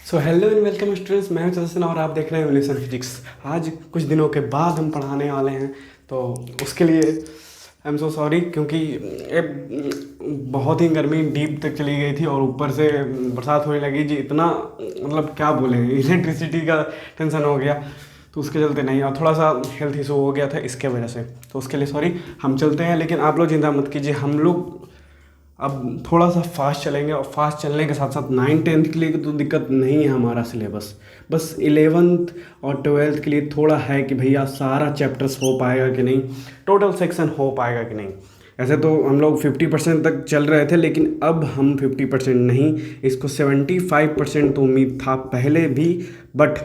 So hello and welcome students, मैं हूं चंदन और आप देख रहे हैं एवोल्यूशन फिजिक्स। आज कुछ दिनों के बाद हम पढ़ाने वाले हैं, तो उसके लिए आई एम सो सॉरी, क्योंकि ये बहुत ही गर्मी डीप तक चली गई थी और ऊपर से बरसात होने लगी जी। इतना मतलब क्या बोले, इलेक्ट्रिसिटी का टेंशन हो गया, तो उसके चलते नहीं, और थोड़ा सा हेल्थ इशू हो गया था इसके वजह से, तो उसके लिए सॉरी। हम चलते हैं, लेकिन आप लोग चिंता मत कीजिए, हम लोग अब थोड़ा सा फास्ट चलेंगे। और फास्ट चलने के साथ साथ 9th-10th के लिए तो दिक्कत नहीं है हमारा सिलेबस, बस 11th और 12th के लिए थोड़ा है कि भैया सारा चैप्टर्स हो पाएगा कि नहीं, टोटल सेक्शन हो पाएगा कि नहीं। ऐसे तो हम लोग 50% तक चल रहे थे, लेकिन अब हम 50% नहीं, इसको 75% तो उम्मीद था पहले भी, बट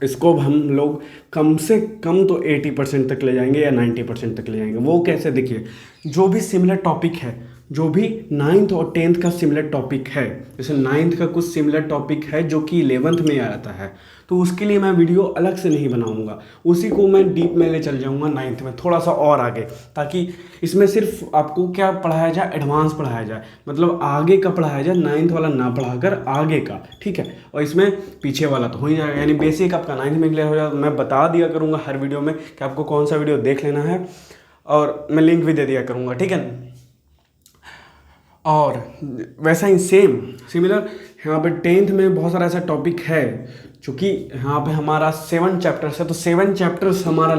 इसको हम लोग कम से कम तो 80% तक ले जाएंगे या 90% तक ले जाएंगे। वो कैसे, देखिए, जो भी सिमिलर टॉपिक है, जो भी 9th और 10th का सिमिलर टॉपिक है, जैसे 9th का कुछ सिमिलर टॉपिक है जो कि 11th में आ जाता है, तो उसके लिए मैं वीडियो अलग से नहीं बनाऊंगा, उसी को मैं डीप में ले चल जाऊंगा 9th में थोड़ा सा और आगे, ताकि इसमें सिर्फ आपको क्या पढ़ाया जाए, एडवांस पढ़ाया जाए, मतलब आगे का पढ़ाया जाए, 9th वाला ना पढ़ाकर आगे का, ठीक है। और इसमें पीछे वाला तो हो ही जाएगा, यानी बेसिक आपका 9th में क्लियर हो जाएगा। मैं बता दिया करूँगा हर वीडियो में कि आपको कौन सा वीडियो देख लेना है, और मैं लिंक भी दे दिया करूँगा, ठीक है। और वैसा ही सेम सिमिलर यहाँ पे 10th में बहुत सारा ऐसा टॉपिक है, चूँकि यहाँ पे हमारा 7 चैप्टर्स है, तो 7 चैप्टर्स हमारा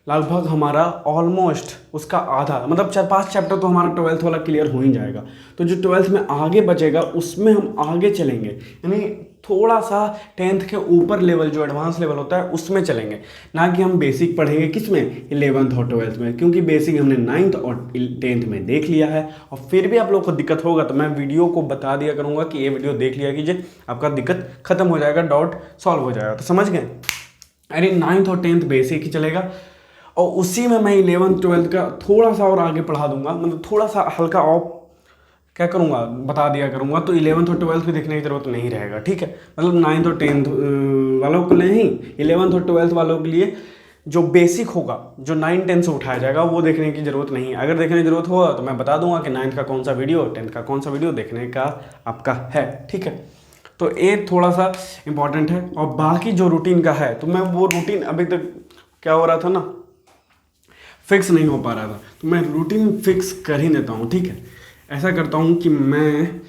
लगभग हमारा ऑलमोस्ट उसका आधा, मतलब 4-5 चैप्टर तो हमारा 12th वाला क्लियर हो ही जाएगा। तो जो 12th में आगे बचेगा उसमें हम आगे चलेंगे, यानी थोड़ा सा 10th के ऊपर लेवल, जो एडवांस लेवल होता है उसमें चलेंगे, ना कि हम बेसिक पढ़ेंगे किस में, 11th और 12th में, क्योंकि बेसिक हमने 9th और 10th में देख लिया है। और फिर भी आप लोग को दिक्कत होगा तो मैं वीडियो को बता दिया करूँगा कि ये वीडियो देख लिया कीजिए, आपका दिक्कत खत्म हो जाएगा, डाउट सॉल्व हो जाएगा। तो समझ गए, अरे 9th और 10th बेसिक ही चलेगा, और उसी में मैं 11th 12th का थोड़ा सा और आगे पढ़ा दूंगा, मतलब थोड़ा सा हल्का ऑफ क्या करूँगा, बता दिया करूँगा, तो 11th और 12th भी देखने की ज़रूरत नहीं रहेगा, ठीक है। मतलब 9th और 10th वालों के लिए ही, 11th और 12th वालों के लिए जो बेसिक होगा, जो 9-10 से उठाया जाएगा, वो देखने की ज़रूरत नहीं है। अगर देखने की ज़रूरत होगा तो मैं बता दूंगा कि 9th का कौन सा वीडियो, 10th का कौन सा वीडियो देखने का आपका है, ठीक है। तो ये थोड़ा सा इम्पॉर्टेंट है। और बाकी जो रूटीन का है, तो मैं वो रूटीन अभी तक क्या हो रहा था ना, फिक्स नहीं हो पा रहा था, तो मैं रूटीन फिक्स कर ही देता हूँ, ठीक है। ऐसा करता हूँ कि मैं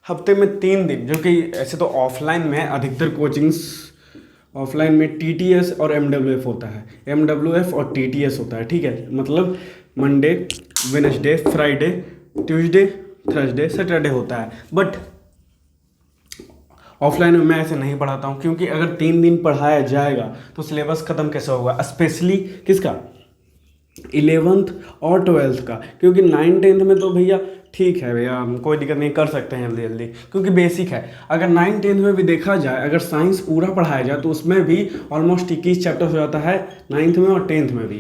हफ्ते में 3 दिन, जो कि ऐसे तो ऑफलाइन में अधिकतर कोचिंग्स, ऑफलाइन में टीटीएस और एमडब्ल्यूएफ होता है, एमडब्ल्यूएफ और टीटीएस होता है, ठीक है। मतलब Monday, Wednesday, Friday, Tuesday, Thursday, Saturday होता है। बट ऑफलाइन में मैं ऐसे नहीं पढ़ाता हूँ, क्योंकि अगर 3 दिन पढ़ाया जाएगा तो सिलेबस ख़त्म कैसे होगा, स्पेशली किसका, 11th और 12th का। क्योंकि 9-10 में तो भैया ठीक है भैया, हम कोई दिक्कत नहीं, कर सकते हैं जल्दी जल्दी, क्योंकि बेसिक है। अगर 9-10 में भी देखा जाए, अगर साइंस पूरा पढ़ाया जाए तो उसमें भी ऑलमोस्ट 21 चैप्टर हो जाता है 9th में और 10th में भी।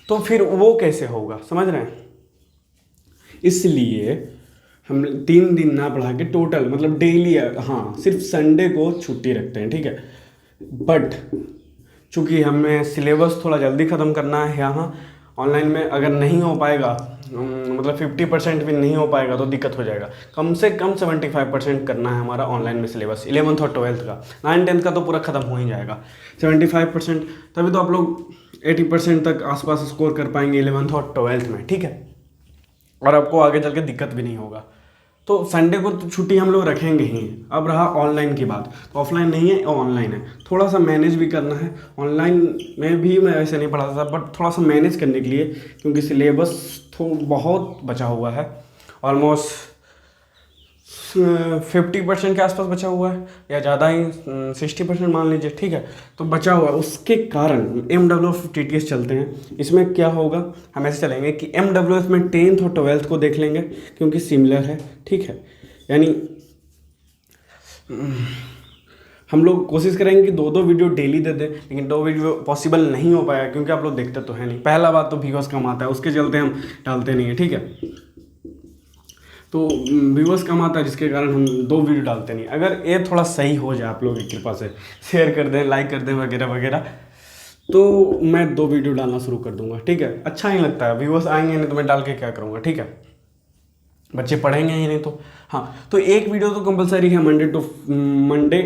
तो फिर वो कैसे होगा, समझ रहे हैं। इसलिए हम 3 दिन ना पढ़ा के टोटल, मतलब डेली, हाँ सिर्फ संडे को छुट्टी रखते हैं, ठीक है। बट चूँकि हमें सिलेबस थोड़ा जल्दी ख़त्म करना है यहाँ ऑनलाइन में, अगर नहीं हो पाएगा, मतलब 50% भी नहीं हो पाएगा तो दिक्कत हो जाएगा। कम से कम 75% करना है हमारा ऑनलाइन में सिलेबस, 11th और 12th का। 9-10 का तो पूरा ख़त्म हो ही जाएगा, 75%, तभी तो आप लोग 80% तक आसपास स्कोर कर पाएंगे 11th और 12th में, ठीक है। और आपको आगे चल के दिक्कत भी नहीं होगा। तो संडे को तो छुट्टी हम लोग रखेंगे ही। अब रहा ऑनलाइन की बात, तो ऑफलाइन नहीं है और ऑनलाइन है, थोड़ा सा मैनेज भी करना है। ऑनलाइन में भी मैं ऐसे नहीं पढ़ाता था, बट थोड़ा सा मैनेज करने के लिए, क्योंकि सिलेबस तो बहुत बचा हुआ है, ऑलमोस्ट 50% के आसपास बचा हुआ है, या ज़्यादा ही 60% मान लीजिए, ठीक है। तो बचा हुआ है, उसके कारण एमडब्ल्यूएफ टीटीएस चलते हैं। इसमें क्या होगा, हम ऐसे चलेंगे कि एमडब्ल्यूएफ में 10th और 12th को देख लेंगे, क्योंकि सिमिलर है, ठीक है। यानी हम लोग कोशिश करेंगे कि 2-2 वीडियो डेली दे दें, लेकिन 2 वीडियो पॉसिबल नहीं हो पाया, क्योंकि आप लोग देखते तो है नहीं। पहला बात तो व्यूअर्स कम आता है, उसके चलते हम डालते नहीं है, ठीक है। तो व्यूअर्स कम आता है, जिसके कारण हम 2 वीडियो डालते नहीं। अगर ये थोड़ा सही हो जाए, आप लोगों की कृपा से शेयर कर दें, लाइक कर दें वगैरह वगैरह, तो मैं 2 वीडियो डालना शुरू कर दूंगा, ठीक है। अच्छा नहीं लगता है, व्यूअर्स आएंगे नहीं तो मैं डाल के क्या करूँगा, ठीक है। बच्चे पढ़ेंगे ही नहीं तो। हाँ, तो एक वीडियो तो कंपलसरी है मंडे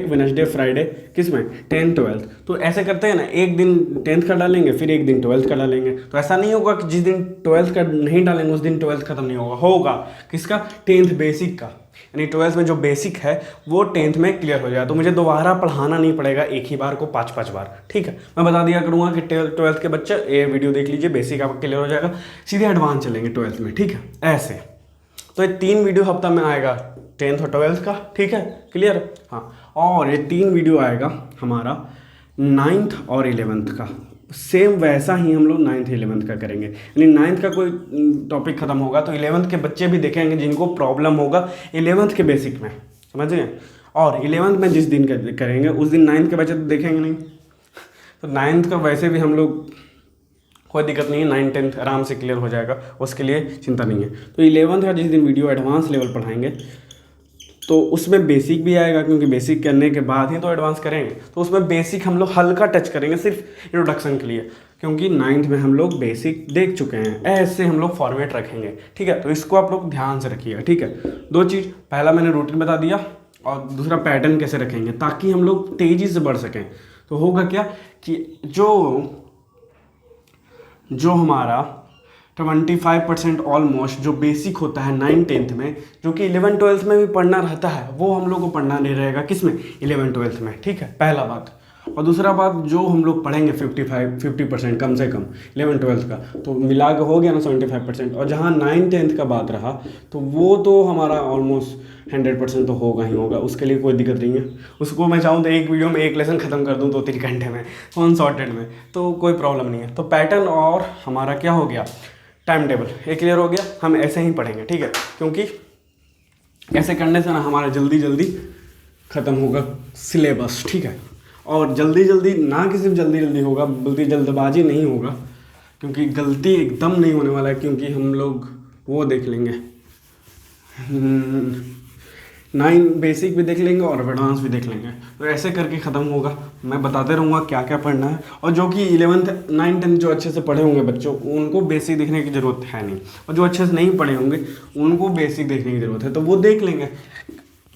वेडनेसडे फ्राइडे, किस में 10th 12th। तो ऐसे करते हैं ना, एक दिन 10th का डालेंगे फिर एक दिन 12th का डालेंगे। तो ऐसा नहीं होगा कि जिस दिन 12th का नहीं डालेंगे उस दिन 12th खत्म नहीं होगा किसका, 10th बेसिक का। यानी 12th में जो बेसिक है वो 10th में क्लियर हो जाए, तो मुझे दोबारा पढ़ाना नहीं पड़ेगा एक ही बार को 5-5 बार। ठीक है, मैं बता दिया करूँगा कि 12th के बच्चे ये वीडियो देख लीजिए, बेसिक आपका क्लियर हो जाएगा, सीधे एडवांस चलेंगे 12th में। ठीक है, ऐसे तो ये 3 वीडियो हफ्ता में आएगा 10th और 12th का। ठीक है, क्लियर। हाँ, और ये 3 वीडियो आएगा हमारा 9th और 11th का। सेम वैसा ही हम लोग 9th 11th का करेंगे। यानी 9th का कोई टॉपिक खत्म होगा तो 11th के बच्चे भी देखेंगे जिनको प्रॉब्लम होगा 11th के बेसिक में, समझ गए। और 11th में जिस दिन करेंगे उस दिन 9th के बच्चे तो देखेंगे नहीं, तो 9th का वैसे भी हम लोग कोई दिक्कत नहीं है, 9th 10th आराम से क्लियर हो जाएगा, उसके लिए चिंता नहीं है। तो 11th का जिस दिन वीडियो एडवांस लेवल पढ़ाएंगे तो उसमें बेसिक भी आएगा, क्योंकि बेसिक करने के बाद ही तो एडवांस करेंगे। तो उसमें बेसिक हम लोग हल्का टच करेंगे सिर्फ इंट्रोडक्शन के लिए, क्योंकि 9th में हम लोग बेसिक देख चुके हैं। ऐसे हम लोग फॉर्मेट रखेंगे। ठीक है, तो इसको आप लोग ध्यान से रखिएगा। ठीक है, 2 चीज़, पहला मैंने रूटीन बता दिया और दूसरा पैटर्न कैसे रखेंगे ताकि हम लोग तेज़ी से बढ़ सकें। तो होगा क्या कि जो हमारा 25% ऑलमोस्ट जो बेसिक होता है 9th 10th में, जो कि 11th 12th में भी पढ़ना रहता है, वो हम लोग को पढ़ना नहीं रहेगा किस में, 11th 12th में। ठीक है, पहला बात। और दूसरा बात, जो हम लोग पढ़ेंगे 50% कम से कम 11th 12th का, तो मिला के हो गया ना 75%। और जहाँ 9th 10th का बात रहा तो वो तो हमारा ऑलमोस्ट 100% तो होगा ही होगा, उसके लिए कोई दिक्कत नहीं है। उसको मैं चाहूँ तो एक वीडियो में एक लेसन ख़त्म कर दूँ 2-3 घंटे में, अनसॉर्टेड में, तो कोई प्रॉब्लम नहीं है। तो पैटर्न और हमारा क्या हो गया, टाइम टेबल, ये क्लियर हो गया। हम ऐसे ही पढ़ेंगे। ठीक है, क्योंकि ऐसे करने से ना हमारा जल्दी ख़त्म होगा सिलेबस। ठीक है, और जल्दी ना कि सिर्फ जल्दी होगा, बल्कि जल्दबाजी नहीं होगा, क्योंकि गलती एकदम नहीं होने वाला है, क्योंकि हम लोग वो देख लेंगे 9 बेसिक भी देख लेंगे और एडवांस भी देख लेंगे। तो ऐसे करके ख़त्म होगा। मैं बताते रहूँगा क्या क्या पढ़ना है। और जो कि 11th 9 10 जो अच्छे से पढ़े होंगे बच्चों, उनको बेसिक देखने की ज़रूरत है नहीं, और जो अच्छे से नहीं पढ़े होंगे उनको बेसिक देखने की ज़रूरत है, तो वो देख लेंगे।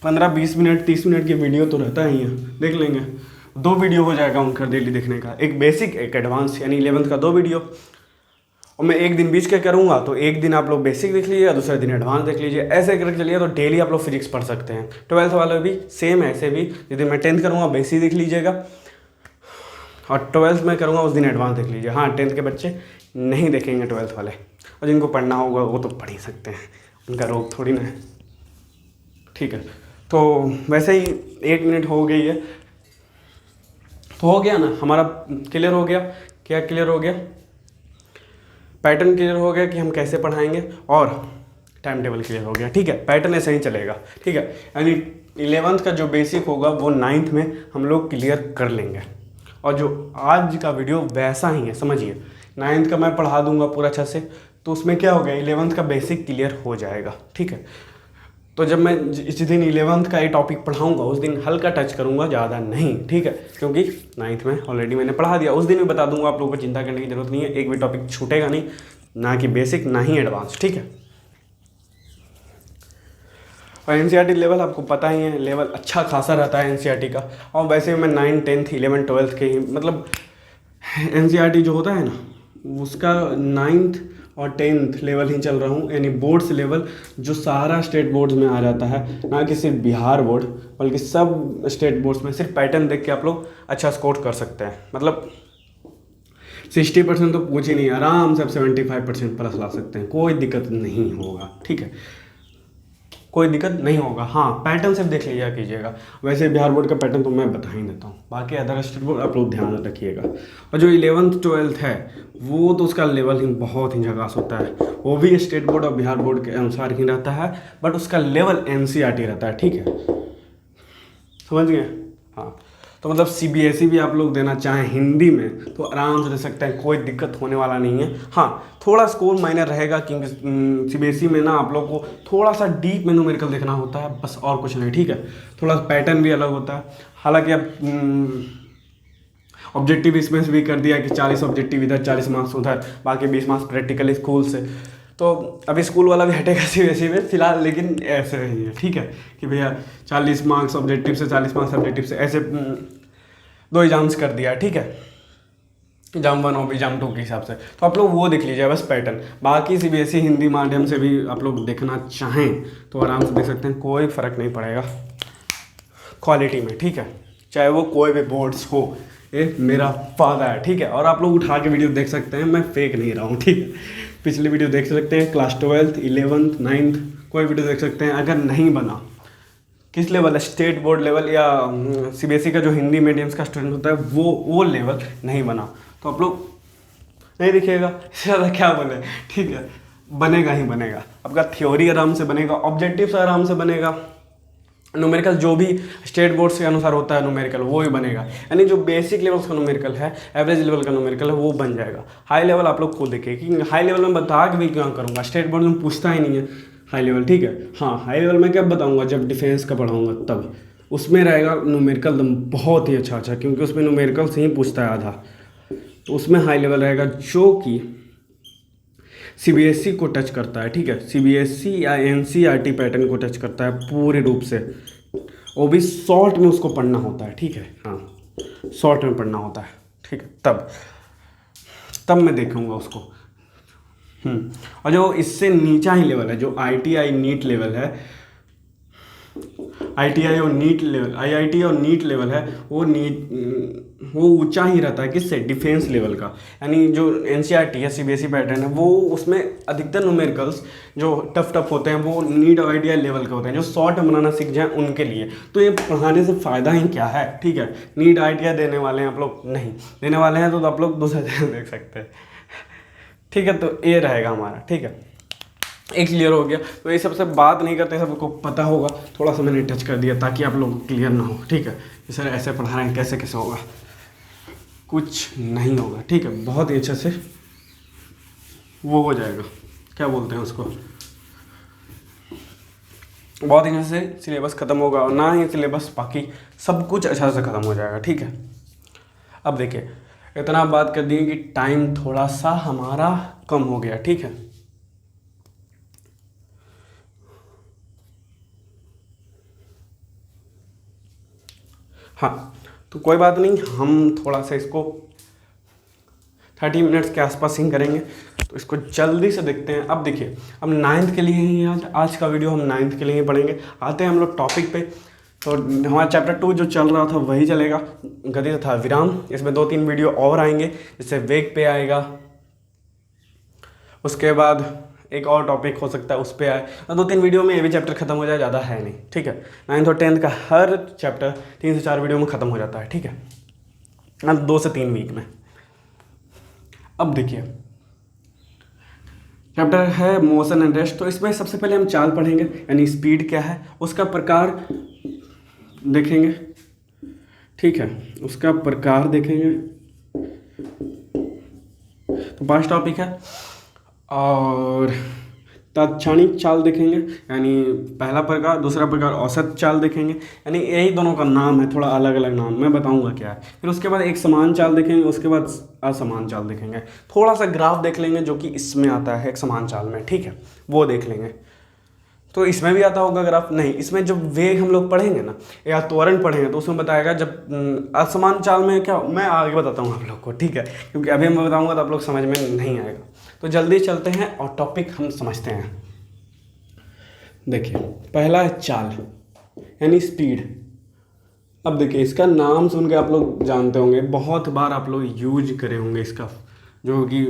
15-20 मिनट 30 मिनट की वीडियो तो रहता ही है, देख लेंगे। 2 वीडियो हो जाएगा उनका डेली देखने का, एक बेसिक एक एडवांस, यानी 11th का 2 वीडियो। और मैं एक दिन बीच के करूँगा तो एक दिन आप लोग बेसिक देख लीजिए, दूसरे दिन एडवांस देख लीजिए। ऐसे करके चलिए तो डेली आप लोग फिजिक्स पढ़ सकते हैं। 12th वाले भी सेम ऐसे भी, जिस दिन मैं 10th करूँगा बेसिक देख लीजिएगा, और 12th में करूँगा उस दिन एडवांस देख लीजिए। हाँ, 10th के बच्चे नहीं देखेंगे 12th वाले, और जिनको पढ़ना होगा वो तो पढ़ ही सकते हैं, उनका रोग थोड़ी ना है। ठीक है, तो वैसे ही 1 मिनट हो गई है, तो हो गया ना हमारा, क्लियर हो गया। क्या क्लियर हो गया, पैटर्न क्लियर हो गया कि हम कैसे पढ़ाएंगे, और टाइम टेबल क्लियर हो गया। ठीक है, पैटर्न ऐसे ही चलेगा। ठीक है, यानी 11th का जो बेसिक होगा वो 9th में हम लोग क्लियर कर लेंगे, और जो आज का वीडियो वैसा ही है, समझिए। 9th का मैं पढ़ा दूंगा पूरा अच्छा से, तो उसमें क्या हो गया, 11th का बेसिक क्लियर हो जाएगा। ठीक है, तो जब मैं इस दिन 11th का ये टॉपिक पढ़ाऊंगा उस दिन हल्का टच करूंगा, ज़्यादा नहीं। ठीक है, क्योंकि 9th में ऑलरेडी मैंने पढ़ा दिया, उस दिन भी बता दूंगा, आप लोगों को चिंता करने की ज़रूरत नहीं है। एक भी टॉपिक छूटेगा नहीं, ना कि बेसिक ना ही एडवांस। ठीक है, और एनसीईआरटी लेवल आपको पता ही है, लेवल अच्छा खासा रहता है एनसीईआरटी का। और वैसे मैं 9, 10, 11, 12 के ही, मतलब एनसीईआरटी जो होता है ना उसका 9th और 10th लेवल ही चल रहा हूँ, यानी बोर्ड्स लेवल जो सारा स्टेट बोर्ड्स में आ जाता है, ना कि सिर्फ बिहार बोर्ड बल्कि सब स्टेट बोर्ड्स में। सिर्फ पैटर्न देख के आप लोग अच्छा स्कोर कर सकते हैं, मतलब 60% तो पूछ ही नहीं, आराम से आप 75% प्लस ला सकते हैं, कोई दिक्कत नहीं होगा। ठीक है, कोई दिक्कत नहीं होगा। हाँ, पैटर्न सिर्फ देख लीजिए कीजिएगा। वैसे बिहार बोर्ड का पैटर्न तो मैं बता ही देता हूँ, बाकी अदर स्टेट बोर्ड आप लोग ध्यान रखिएगा। और जो 11th 12th है वो तो उसका लेवल ही बहुत ही झकास होता है, वो भी स्टेट बोर्ड और बिहार बोर्ड के अनुसार ही रहता है, बट उसका लेवल एनसीईआरटी रहता है। ठीक है, समझ गए। हाँ, तो मतलब सीबीएसई भी आप लोग देना चाहें हिंदी में तो आराम से दे सकते हैं, कोई दिक्कत होने वाला नहीं है। हाँ, थोड़ा स्कोर माइनर रहेगा, क्योंकि सीबीएसई में ना आप लोग को थोड़ा सा डीप में न्यूमेरिकल देखना होता है, बस और कुछ नहीं। ठीक है, थोड़ा पैटर्न भी अलग होता है। हालांकि अब ऑब्जेक्टिव इसमें भी कर दिया कि 40 ऑब्जेक्टिव इधर 40 मार्क्स उधर, बाकी 20 मार्क्स प्रैक्टिकल स्कूल से। तो अभी स्कूल वाला भी हटेगा सीबीएसई में फिलहाल, लेकिन ऐसे ही है, ठीक है, कि भैया 40 मार्क्स ऑब्जेक्टिव से, 40 मार्क्स ऑब्जेक्टिव से, ऐसे 2 एग्जाम्स कर दिया, ठीक है, एग्जाम 1 और एग्जाम 2 के हिसाब से। तो आप लोग वो देख लीजिए बस पैटर्न। बाकी सीबीएसई हिंदी माध्यम से भी आप लोग देखना चाहें तो आराम से देख सकते हैं, कोई फ़र्क नहीं पड़ेगा क्वालिटी में, ठीक है, चाहे वो कोई भी बोर्ड्स हो, ये मेरा फायदा है, ठीक है। और आप लोग उठा के वीडियो देख सकते हैं, मैं फेक नहीं रहा हूँ, ठीक है। पिछले वीडियो देख सकते हैं, क्लास 12th 11th 9th कोई वीडियो देख सकते हैं। अगर नहीं बना, किस लेवल है, स्टेट बोर्ड लेवल या सीबीएसई का जो हिंदी मीडियम्स का स्टूडेंट होता है वो लेवल नहीं बना तो आप लोग नहीं दिखेगा, इससे ज़्यादा क्या बोले, ठीक है। बनेगा ही बनेगा, आपका थ्योरी आराम से बनेगा, ऑब्जेक्टिव्स आराम से बनेगा, न्यूमेरिकल जो भी स्टेट बोर्ड्स के अनुसार होता है न्यूमेरिकल वो भी बनेगा। यानी जो बेसिक लेवल्स का न्यूमेरिकल है, एवरेज लेवल का न्यूमेरिकल है, वो बन जाएगा। हाई लेवल आप लोग खुद देखिए, कि हाई लेवल में बता के भी क्या करूँगा, स्टेट बोर्ड में पूछता ही नहीं है हाई लेवल, ठीक है। हाँ, हाई लेवल में क्या बताऊँगा, जब डिफेंस का पढ़ाऊँगा तब उसमें रहेगा न्यूमेरिकल बहुत ही अच्छा, क्योंकि उसमें न्यूमेरिकल से ही पूछता है आधा, तो उसमें हाई लेवल रहेगा जो कि सीबीएसई को टच करता है, ठीक है। सीबीएसई या एनसीईआरटी पैटर्न को टच करता है पूरे रूप से, वो भी शॉर्ट में उसको पढ़ना होता है, ठीक है। हाँ, शॉर्ट में पढ़ना होता है, ठीक है। तब मैं देखूँगा उसको। और जो इससे नीचा ही लेवल है, जो आईटीआई नीट लेवल है, आईटीआई और नीट लेवल, आईआईटी और नीट लेवल है, वो ऊंचा ही रहता है, किससे, डिफेंस लेवल का। यानी जो एनसीईआरटी है, सीबीएसई पैटर्न है, वो उसमें अधिकतर न्यूमेरिकल्स जो टफ होते हैं वो नीट और आईटीआई लेवल के होते हैं, जो शॉर्ट बनाना सीख जाएं उनके लिए। तो ये पढ़ाने से फ़ायदा ही क्या है, ठीक है। नीट आईटीआई देने वाले हैं आप लोग, नहीं देने वाले हैं तो आप लोग दूसरा जगह देख सकते हैं, ठीक है। तो ये रहेगा हमारा, ठीक है, एक क्लियर हो गया। तो ये सबसे बात नहीं करते, सबको पता होगा, थोड़ा सा मैंने टच कर दिया ताकि आप लोग क्लियर ना हो, ठीक है। सर ऐसे पढ़ा रहे हैं, कैसे कैसे होगा, कुछ नहीं होगा, ठीक है। बहुत ही अच्छे से वो हो जाएगा, क्या बोलते हैं उसको, बहुत ही अच्छे से सिलेबस ख़त्म होगा, और ना ही सिलेबस, बाकी सब कुछ अच्छा से ख़त्म हो जाएगा, ठीक है। अब देखिए, इतना बात कर दिए कि टाइम थोड़ा सा हमारा कम हो गया, ठीक है। हाँ, तो कोई बात नहीं, हम थोड़ा सा इसको 30 मिनट्स के आसपास ही करेंगे, तो इसको जल्दी से देखते हैं। अब देखिए, अब 9th के लिए ही आज का वीडियो हम 9th के लिए ही पढ़ेंगे। आते हैं हम लोग टॉपिक पे। तो हमारा चैप्टर 2 जो चल रहा था वही चलेगा, गति तथा विराम। इसमें 2-3 वीडियो और आएंगे, जैसे वेग पे आएगा, उसके बाद एक और टॉपिक हो सकता है उस पर आए, और 2-3 वीडियो में ये भी चैप्टर खत्म हो जाए, ज़्यादा है नहीं, ठीक है। 9th और 10th का हर चैप्टर 3 से 4 वीडियो में ख़त्म हो जाता है, ठीक है, 2 से 3 वीक में। अब देखिए, चैप्टर है मोशन एंड रेस्ट। तो इसमें सबसे पहले हम चाल पढ़ेंगे, यानी स्पीड क्या है, उसका प्रकार देखेंगे, ठीक है, उसका प्रकार देखेंगे। तो 5 टॉपिक है, और तात्क्षणिक चाल देखेंगे, यानी पहला प्रकार, दूसरा प्रकार औसत चाल देखेंगे, यानी यही दोनों का नाम है, थोड़ा अलग अलग नाम, मैं बताऊंगा क्या है। फिर उसके बाद एक समान चाल देखेंगे, उसके बाद असमान चाल देखेंगे, थोड़ा सा ग्राफ देख लेंगे जो कि इसमें आता है एक समान चाल में, ठीक है, वो देख लेंगे। तो इसमें भी आता होगा ग्राफ, नहीं, इसमें जब वेग हम लोग पढ़ेंगे ना, या त्वरण पढ़ेंगे, तो उसमें बताएगा। जब असमान चाल में क्या, मैं आगे बताता हूँ आप लोग को, ठीक है, क्योंकि अभी मैं बताऊँगा तो आप लोग समझ में नहीं आएगा। तो जल्दी चलते हैं और टॉपिक हम समझते हैं। देखिए, पहला है चाल, यानी स्पीड। अब देखिए, इसका नाम सुन के आप लोग जानते होंगे, बहुत बार आप लोग यूज करे होंगे इसका, जो कि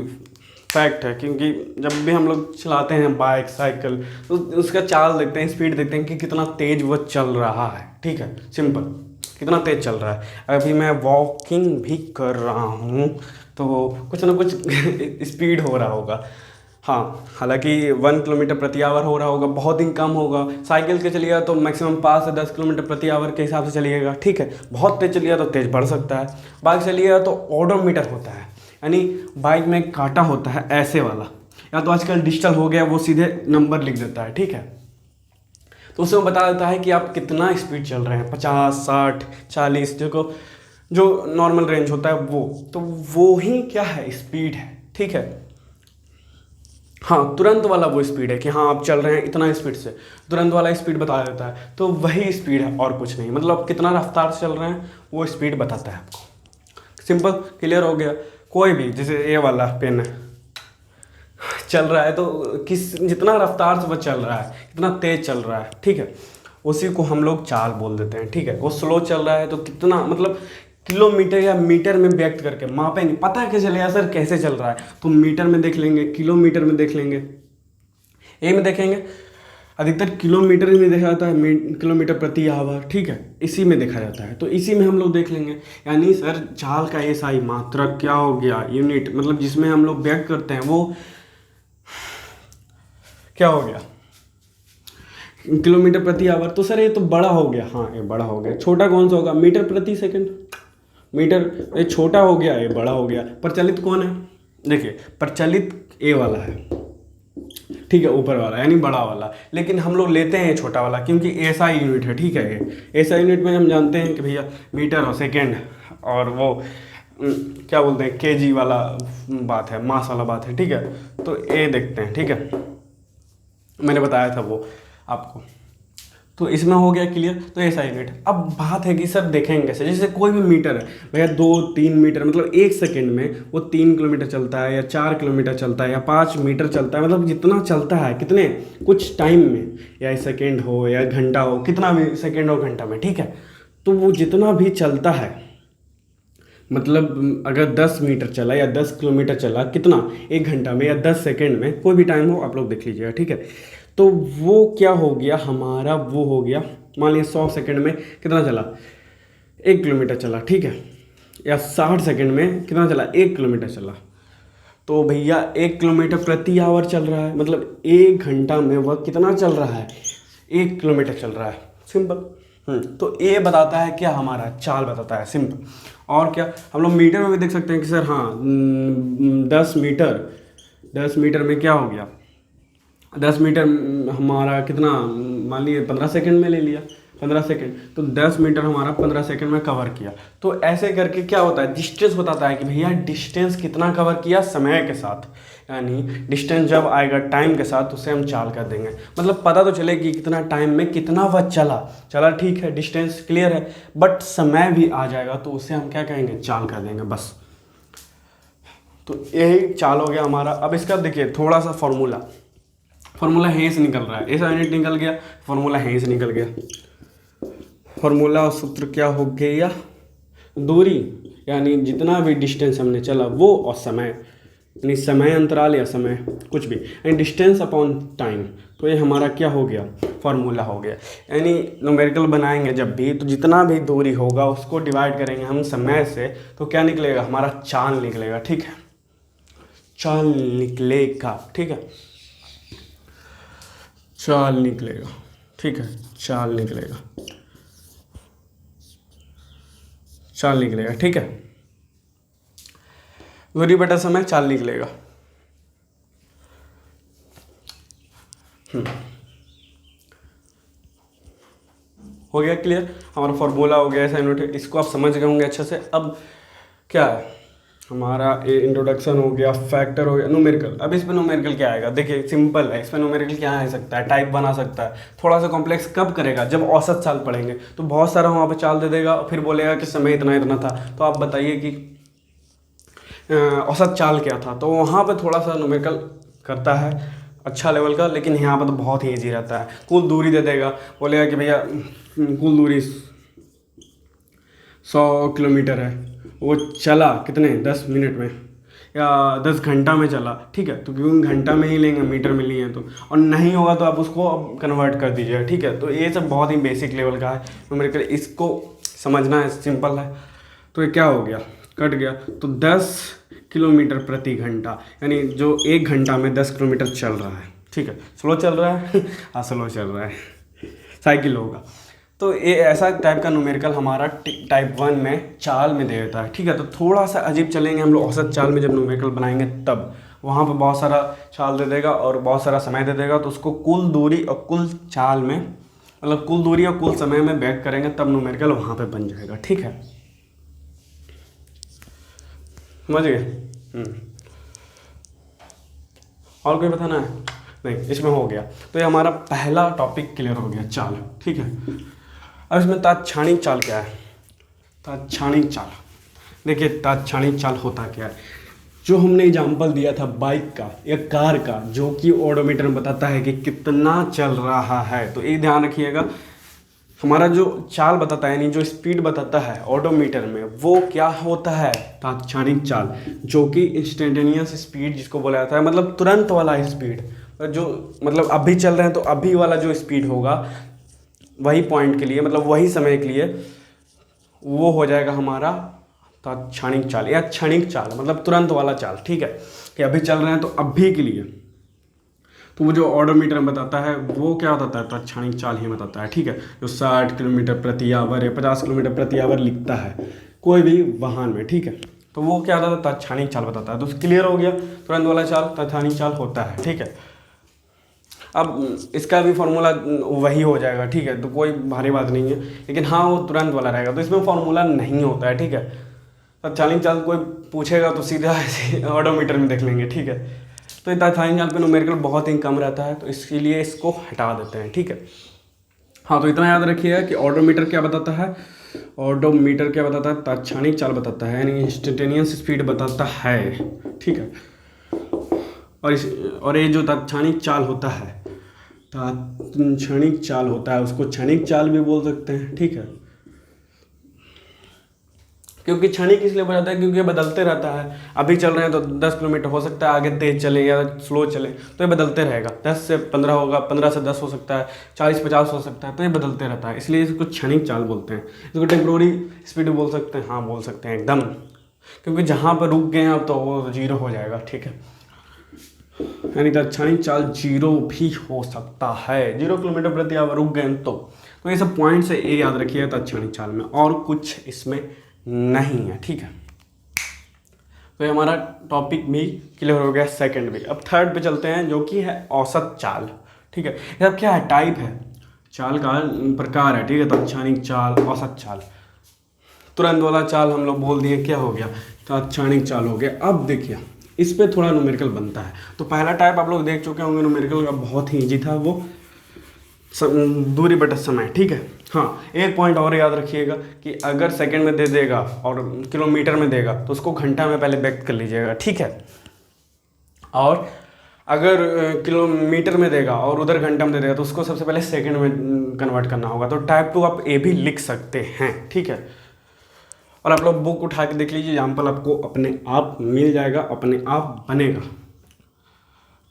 फैक्ट है, क्योंकि जब भी हम लोग चलाते हैं बाइक, साइकिल, तो उसका चाल देखते हैं, स्पीड देखते हैं कि कितना तेज़ वो चल रहा है, ठीक है, सिंपल, कितना तेज़ चल रहा है। अभी मैं वॉकिंग भी कर रहा हूँ तो कुछ ना कुछ स्पीड हो रहा होगा, हाँ, हालांकि 1 किलोमीटर प्रति आवर हो रहा होगा, बहुत ही कम होगा। साइकिल के चलिएगा तो मैक्सिमम 5 से 10 किलोमीटर प्रति आवर के हिसाब से चलिएगा, ठीक है। बहुत तेज़ चलिएगा तो तेज़ बढ़ सकता है। बाइक चलिएगा तो ओडोमीटर होता है, यानी बाइक में कांटा होता है ऐसे वाला, या तो आजकल डिजिटल हो गया, वो सीधे नंबर लिख देता है, ठीक है। तो उसमें बता देता है कि आप कितना स्पीड चल रहे हैं, 50, 60, 40, देखो जो नॉर्मल रेंज होता है वो, तो वो ही क्या है, स्पीड है, ठीक है। हाँ, तुरंत वाला वो स्पीड है कि हाँ आप चल रहे हैं इतना स्पीड से, तुरंत वाला स्पीड बता देता है। तो वही स्पीड है और कुछ नहीं, मतलब आप कितना रफ्तार से चल रहे हैं वो स्पीड बताता है आपको। सिंपल, क्लियर हो गया। कोई भी, जैसे ये वाला पेन है, चल रहा है तो किस जितना रफ्तार से वो चल रहा है, कितना तेज चल रहा है, ठीक है, उसी को हम लोग चाल बोल देते हैं, ठीक है। वो स्लो चल रहा है तो कितना, मतलब किलोमीटर या मीटर में व्यक्त करके मापेंगे, पता है कैसे चलेगा सर कैसे चल रहा है, तो मीटर में देख लेंगे, किलोमीटर में देख लेंगे, ए में देखेंगे, अधिकतर किलोमीटर में देखा जाता है, किलोमीटर प्रति आवर, ठीक है, इसी में देखा जाता है, तो इसी में हम लोग देख लेंगे। यानी सर चाल का ऐसा ही मात्रक क्या हो गया, यूनिट, मतलब जिसमें हम लोग व्यक्त करते हैं वो क्या हो गया, किलोमीटर प्रति आवर। तो सर ये तो बड़ा हो गया, हाँ ये बड़ा हो गया। छोटा कौन सा होगा, मीटर प्रति सेकंड, मीटर, ये छोटा हो गया, ये बड़ा हो गया। प्रचलित कौन है, देखिए प्रचलित ए वाला है, ठीक है, ऊपर वाला यानी बड़ा वाला, लेकिन हम लोग लेते हैं ये छोटा वाला क्योंकि ऐसा यूनिट है, ठीक है। ये ऐसा यूनिट में हम जानते हैं कि भैया मीटर और सेकेंड, और वो क्या बोलते हैं केजी वाला बात है, मास वाला बात है, ठीक है। तो ए देखते हैं, ठीक है, मैंने बताया था वो आपको। तो इसमें हो गया क्लियर, तो ऐसा यूनिट। अब बात है कि सर देखेंगे कैसे, जैसे कोई भी मीटर है भैया, 2-3 मीटर, मतलब 1 सेकंड में वो 3 किलोमीटर चलता है या 4 किलोमीटर चलता है या 5 मीटर चलता है, मतलब जितना चलता है कितने कुछ टाइम में, या सेकंड हो या घंटा हो, कितना भी सेकंड हो घंटा में, ठीक है। तो वो जितना भी चलता है, मतलब अगर 10 मीटर चला या 10 किलोमीटर चला, कितना, 1 घंटा में या 10 सेकंड में, कोई भी टाइम हो आप लोग देख लीजिएगा, ठीक है। तो वो क्या हो गया हमारा, वो हो गया, मान लीजिए 100 सेकंड में कितना चला, 1 किलोमीटर चला, ठीक है, या 60 सेकंड में कितना चला, 1 किलोमीटर चला। तो भैया 1 किलोमीटर प्रति आवर चल रहा है, मतलब 1 घंटा में वह कितना चल रहा है, 1 किलोमीटर चल रहा है। सिंपल। तो ये बताता है क्या, हमारा चाल बताता है, सिंपल। और क्या, हम लोग मीटर में भी देख सकते हैं कि सर हाँ 10 मीटर में क्या हो गया, 10 मीटर हमारा कितना, मान लीजिए 15 सेकंड में ले लिया, 15 सेकंड, तो 10 मीटर हमारा 15 सेकंड में कवर किया। तो ऐसे करके क्या होता है, डिस्टेंस बताता है कि भैया डिस्टेंस कितना कवर किया समय के साथ, यानी डिस्टेंस जब आएगा टाइम के साथ उसे हम चाल कर देंगे, मतलब पता तो चले कि कितना टाइम में कितना वह चला, ठीक है, डिस्टेंस क्लियर है, बट समय भी आ जाएगा तो उसे हम क्या कहेंगे, चाल कर देंगे, बस। तो यही चाल हो गया हमारा। अब इसका देखिए थोड़ा सा फार्मूला यहीं से निकल रहा है, ऐसा यूनिट निकल गया, फार्मूला यहीं से निकल गया। फार्मूला और सूत्र क्या हो गया, दूरी यानी जितना भी डिस्टेंस हमने चला वो, और समय यानी समय अंतराल या समय कुछ भी, यानी डिस्टेंस अपॉन टाइम। तो ये हमारा क्या हो गया, फार्मूला हो गया। यानी न्यूमेरिकल बनाएंगे जब भी, तो जितना भी दूरी होगा उसको डिवाइड करेंगे हम समय से, तो क्या निकलेगा, हमारा चाल निकलेगा, ठीक है, चाल निकलेगा, ठीक है, चाल निकलेगा, ठीक है, चाल निकलेगा, चाल निकलेगा, ठीक है, दूरी बटा समय, चाल निकलेगा। हो गया क्लियर, हमारा फॉर्मूला हो गया ऐसा यूनिट है, इसको आप समझ गए होंगे अच्छे से। अब क्या है, हमारा ये इंट्रोडक्शन हो गया, फैक्टर हो गया, न्यूमेरिकल। अब इस पे न्यूमेरिकल क्या आएगा, देखिए सिंपल है, इस पे न्यूमेरिकल क्या आ सकता है, टाइप बना सकता है। थोड़ा सा कॉम्प्लेक्स कब करेगा, जब औसत चाल पढ़ेंगे, तो बहुत सारा वहाँ पे चाल दे देगा, फिर बोलेगा कि समय इतना इतना था, तो आप बताइए कि औसत चाल क्या था, तो वहाँ पे थोड़ा सा न्यूमेरिकल करता है अच्छा लेवल का, लेकिन यहाँ पे तो बहुत ही ईजी रहता है। कुल दूरी दे देगा, बोलेगा कि भैया कुल दूरी 100 किलोमीटर है, वो चला कितने, 10 मिनट में या 10 घंटा में चला, ठीक है, तो क्योंकि घंटा में ही लेंगे, मीटर में लिए हैं तो, और नहीं होगा तो आप उसको अब कन्वर्ट कर दीजिएगा, ठीक है। तो ये सब बहुत ही बेसिक लेवल का है न्यूमेरिकल, इसको समझना है, सिंपल है। तो ये क्या हो गया, कट गया, तो 10 किलोमीटर प्रति घंटा, यानी जो 1 घंटा में 10 किलोमीटर चल रहा है, ठीक है, स्लो चल रहा है हाँ स्लो चल रहा है, साइकिल होगा। तो ये ऐसा टाइप का न्यूमेरिकल हमारा टाइप 1 में चाल में दे देता है, ठीक है। तो थोड़ा सा अजीब चलेंगे हम लोग औसत चाल में, जब न्यूमेरिकल बनाएंगे तब वहाँ पे बहुत सारा चाल दे देगा और बहुत सारा समय दे देगा, तो उसको कुल दूरी और कुल चाल में, मतलब कुल दूरी और कुल समय में बैक करेंगे, तब न्यूमेरिकल वहाँ पे बन जाएगा, ठीक है, समझ गए। और कोई बताना है? नहीं, इसमें हो गया। तो ये हमारा पहला टॉपिक क्लियर हो गया, चाल। ठीक है, अब इसमें तात्क्षणिक चाल क्या है? तात्क्षणिक चाल, देखिए तात्क्षणिक चाल होता क्या है। जो हमने एग्जाम्पल दिया था बाइक का या कार का, जो कि ओडोमीटर में बताता है कि कितना चल रहा है, तो ये ध्यान रखिएगा। हमारा जो चाल बताता है, यानी जो स्पीड बताता है ओडोमीटर में, वो क्या होता है? तात्क्षणिक चाल, जो कि इंस्टेंटेनियस स्पीड जिसको बोला जाता है, मतलब तुरंत वाला स्पीड। जो मतलब अभी चल रहे हैं तो अभी वाला जो स्पीड होगा वही पॉइंट के लिए, मतलब वही समय के लिए, वो हो जाएगा हमारा तात्क्षणिक चाल या क्षणिक चाल, मतलब तुरंत वाला चाल। ठीक है, कि अभी चल रहे हैं तो अभी के लिए, तो वो जो ऑडोमीटर में बताता है वो क्या बताता है? तात्क्षणिक चाल ही बताता है। ठीक है, जो 60 किलोमीटर प्रति आवर या 50 किलोमीटर प्रति आवर लिखता है कोई भी वाहन में, ठीक है, तो वो क्या बताता है? तात्क्षणिक चाल बताता है। तो क्लियर हो गया, तुरंत वाला चाल तात्क्षणिक चाल होता है। ठीक है, अब इसका भी फार्मूला वही हो जाएगा। ठीक है, तो कोई भारी बात नहीं है, लेकिन हाँ वो तुरंत वाला रहेगा, तो इसमें फार्मूला नहीं होता है। ठीक है, तात्क्षणिक चाल कोई पूछेगा तो सीधा ऐसे ऑडोमीटर में देख लेंगे। ठीक है, तो ये तात्क्षणिक चाल पे न्यूमेरिकल बहुत ही कम रहता है, तो इसीलिए इसको हटा देते हैं। ठीक है, हाँ, तो इतना याद रखिएगा कि ऑडोमीटर क्या बताता है? ऑडोमीटर क्या बताता है? तात्क्षणिक चाल बताता है, यानी इंस्टेंटेनियस स्पीड बताता है। ठीक है, और ये जो तात्क्षणिक चाल होता है, तात्क्षणिक चाल होता है, उसको क्षणिक चाल भी बोल सकते हैं। ठीक है, क्योंकि क्षणिक इसलिए बताता है क्योंकि ये बदलते रहता है। अभी चल रहे हैं तो 10 किलोमीटर हो सकता है आगे तेज चले या स्लो चले, तो ये बदलते रहेगा। 10 से 15 होगा, 15 से 10 हो सकता है, 40-50 हो सकता है, तो ये बदलते रहता है, इसलिए इसको क्षणिक चाल बोलते हैं। इसको टेम्प्रोरी स्पीड बोल सकते हैं, हाँ बोल सकते हैं एकदम, क्योंकि जहाँ पर रुक गए हैं अब तो वो 0 हो जाएगा। ठीक है, यानी तात्क्षणिक चाल 0 भी हो सकता है, 0 किलोमीटर प्रति आवर रुक गए तो ये सब पॉइंट से ये याद रखिए तात्क्षणिक चाल में, और कुछ इसमें नहीं है। ठीक है, तो ये हमारा टॉपिक भी क्लियर हो गया, सेकंड भी। अब थर्ड पे चलते हैं, जो कि है औसत चाल। ठीक है, ये अब क्या है? टाइप है, चाल का प्रकार है। ठीक है, तात्क्षणिक चाल, औसत चाल, तुरंत वाला चाल हम लोग बोल दिए, क्या हो गया? तात्क्षणिक चाल हो गया। अब देखिए इस पे थोड़ा न्यूमेरिकल बनता है। तो पहला टाइप आप लोग देख चुके होंगे न्यूमेरिकल का, बहुत ही ईजी था वो, दूरी बटा समय। ठीक है, हाँ, एक पॉइंट और याद रखिएगा कि अगर सेकंड में दे देगा और किलोमीटर में देगा तो उसको घंटा में पहले व्यक्त कर लीजिएगा। ठीक है, और अगर किलोमीटर में देगा और उधर घंटा में दे देगा तो उसको सबसे पहले सेकंड में कन्वर्ट करना होगा। तो टाइप 2 आप ए भी लिख सकते हैं। ठीक है, और आप लोग बुक उठा के देख लीजिए, एग्जाम्पल आपको अपने आप मिल जाएगा, अपने आप बनेगा।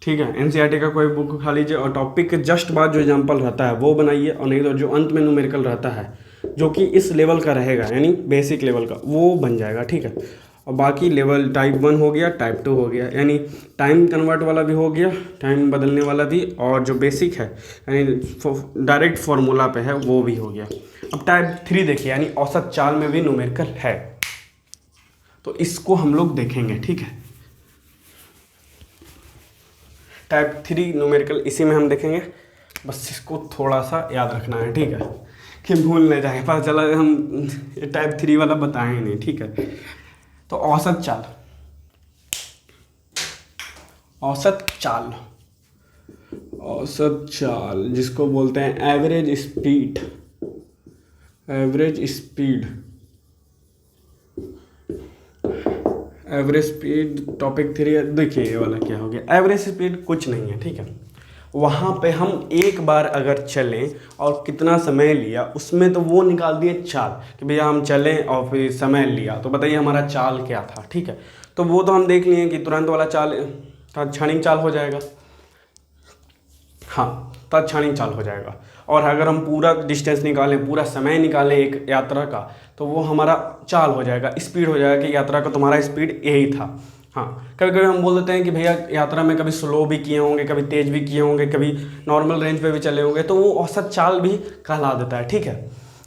ठीक है, एनसीईआरटी का कोई बुक उठा लीजिए और टॉपिक के जस्ट बाद जो एग्जाम्पल रहता है वो बनाइए, और नहीं तो जो अंत में न्यूमेरिकल रहता है जो कि इस लेवल का रहेगा, यानी बेसिक लेवल का, वो बन जाएगा। ठीक है, और बाकी लेवल टाइप 1 हो गया, टाइप 2 हो गया, यानी टाइम कन्वर्ट वाला भी हो गया, टाइम बदलने वाला भी, और जो बेसिक है यानी डायरेक्ट फार्मूला पे है वो भी हो गया। अब टाइप 3 देखिए, यानी औसत चाल में भी न्यूमेरिकल है, तो इसको हम लोग देखेंगे। ठीक है, टाइप 3 न्यूमेरिकल इसी में हम देखेंगे, बस इसको थोड़ा सा याद रखना है। ठीक है, कि भूल नहीं जाए, पता चला हम टाइप 3 वाला बताएं नहीं। ठीक है, तो औसत चाल, औसत चाल, औसत चाल जिसको बोलते हैं average speed, average speed, average speed topic 3। देखिए ये वाला क्या हो गया, एवरेज स्पीड कुछ नहीं है। ठीक है, वहाँ पे हम एक बार अगर चलें और कितना समय लिया, उसमें तो वो निकाल दिए चाल कि भैया हम चलें और फिर समय लिया, तो बताइए हमारा चाल क्या था। ठीक है, तो वो तो हम देख लिए कि तुरंत वाला चाल तात्क्षणिक चाल हो जाएगा। हाँ, तात्क्षणिक चाल हो जाएगा। और अगर हम पूरा डिस्टेंस निकालें, पूरा समय निकालें एक यात्रा का, तो वो हमारा चाल हो जाएगा, स्पीड हो जाएगा कि यात्रा का तुम्हारा स्पीड यही था। हाँ, कभी कभी हम बोल देते हैं कि भैया यात्रा में कभी स्लो भी किए होंगे, कभी तेज़ भी किए होंगे, कभी नॉर्मल रेंज पे भी चले होंगे, तो वो औसत चाल भी कहला देता है। ठीक है,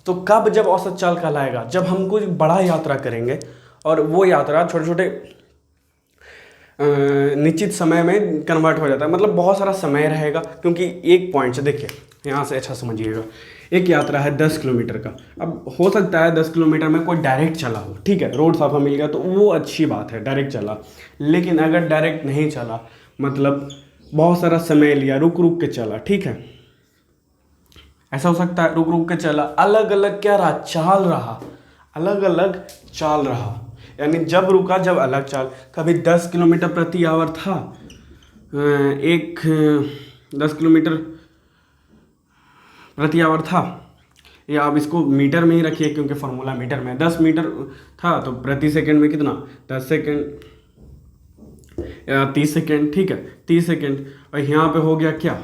तो कब जब औसत चाल कहलाएगा? जब हम कुछ बड़ा यात्रा करेंगे और वो यात्रा छोटे छोटे निश्चित समय में कन्वर्ट हो जाता है, मतलब बहुत सारा समय रहेगा। क्योंकि एक पॉइंट से देखिए, यहाँ से अच्छा समझिएगा, एक यात्रा है 10 किलोमीटर का। अब हो सकता है 10 किलोमीटर में कोई डायरेक्ट चला हो, ठीक है, रोड साफा मिल गया तो वो अच्छी बात है, डायरेक्ट चला। लेकिन अगर डायरेक्ट नहीं चला, मतलब बहुत सारा समय लिया, रुक रुक के चला, ठीक है, ऐसा हो सकता है, रुक रुक के चला, अलग अलग क्या रहा, चाल रहा, अलग अलग चाल रहा, यानी जब रुका जब अलग चाल, कभी 10 किलोमीटर प्रति आवर था, 10 किलोमीटर प्रति आवर था, या आप इसको मीटर में ही रखिए क्योंकि फार्मूला मीटर में, 10 मीटर था तो प्रति सेकंड में कितना, 10 सेकंड या 30 सेकंड, ठीक है, 30 सेकंड, और यहाँ पे हो गया क्या,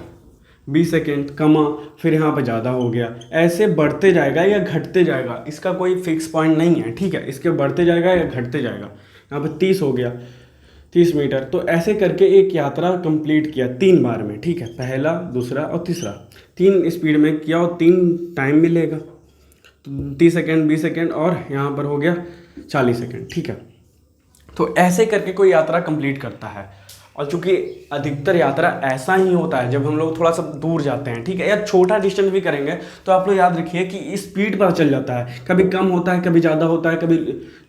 20 सेकंड, कमा, फिर यहाँ पे ज़्यादा हो गया, ऐसे बढ़ते जाएगा या घटते जाएगा, इसका कोई फिक्स पॉइंट नहीं है, ठीक है, इसके बढ़ते जाएगा या घटते जाएगा। यहाँ पे 30 हो गया, 30 मीटर, तो ऐसे करके एक यात्रा कंप्लीट किया 3 बार में, ठीक है, पहला, दूसरा और तीसरा, 3 स्पीड में किया और 3 टाइम मिलेगा, तो 30 सेकंड, 20 सेकंड और यहाँ पर हो गया 40 सेकंड, ठीक है। तो ऐसे करके कोई यात्रा कंप्लीट करता है, और चूंकि अधिकतर यात्रा ऐसा ही होता है जब हम लोग थोड़ा सा दूर जाते हैं, ठीक है, या छोटा डिस्टेंस भी करेंगे तो आप लोग याद रखिए कि स्पीड पता चल जाता है, कभी कम होता है, कभी ज़्यादा होता है, कभी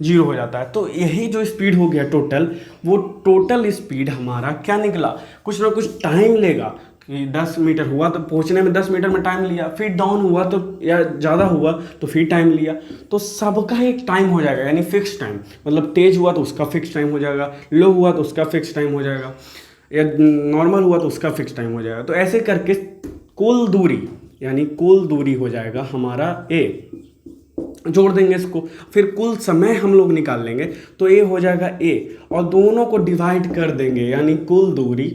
0 हो जाता है। तो यही जो स्पीड हो गया टोटल, वो टोटल स्पीड हमारा क्या निकला, कुछ ना कुछ टाइम लेगा, कि 10 मीटर हुआ तो पहुंचने में 10 मीटर में टाइम लिया, फिर डाउन हुआ तो या ज़्यादा हुआ तो फिर टाइम लिया, तो सबका एक टाइम हो जाएगा, यानी फिक्स टाइम, मतलब तेज़ हुआ तो उसका फिक्स टाइम हो जाएगा, लो हुआ तो उसका फिक्स टाइम हो जाएगा, या नॉर्मल हुआ तो उसका फिक्स टाइम हो जाएगा। तो ऐसे करके कुल दूरी, यानी कुल दूरी हो जाएगा हमारा ए, जोड़ देंगे इसको, फिर कुल समय हम लोग निकाल लेंगे तो ए हो जाएगा ए, और दोनों को डिवाइड कर देंगे, यानी कुल दूरी,